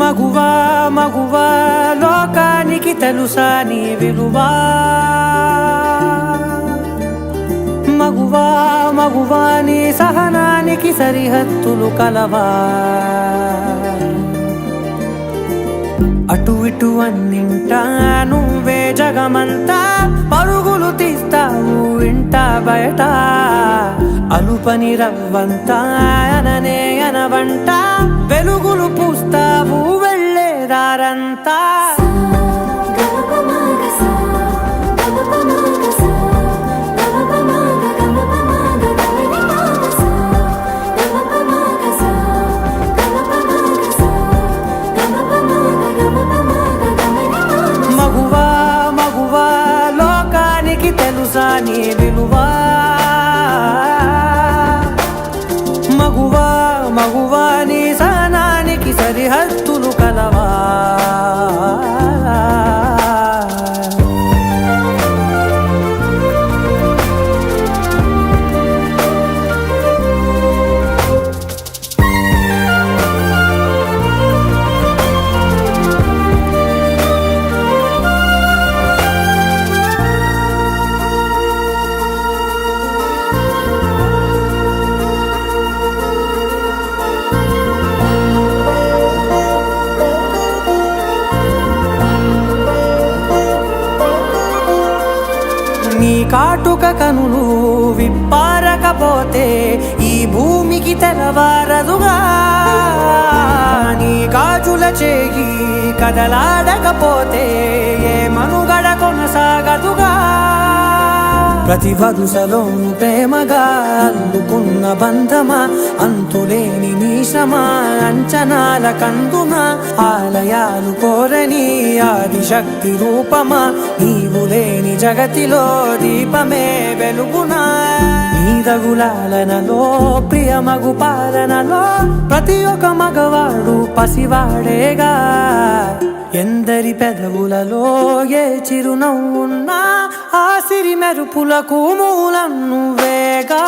మగువా మగువా లోకానికి తెలుసా నీ విలువా మగువా మగువా నీ సహనానికి సరిహద్దులు కలవా అటు ఇటు అన్నింటా నువ్వే జగమంతా పరుగులు తీస్తావు ఇంట బయట అలుపని రవ్వంతా అననే అనవంట వెలుగులు పూస్తావు వెళ్ళేదారంతా మగువా మగువా లోకానికి తెలుసా నీ విలువా మగువా మగువా నీ సహనానికి సరిహద్దులు కలవా నీ కాటుక కనులు విప్పారకపోతే ఈ భూమికి తెలవారదుగా నీ గాజుల చేయి కదలాడకపోతే ఏ మనుగడ కొనసాగదుగా ప్రతి వరుసలోను ప్రేమగా అల్లుకున్న బంధమా అంతులేని నీశమా అంచనాల కందున ఆలయాలు కోరని ఆదిశక్తి రూపమా నీవు లేని జగతిలో దీపమే వెలుగునా నీదగులాలనలో ప్రియమగు పాలనలో ప్రతి ఒక్క మగవాడు పసివాడేగా ఎందరి పెదవులలో ఏ చిరునవ్వున్నా ఆ సిరి మెరుపులకు మూలం నువ్వేగా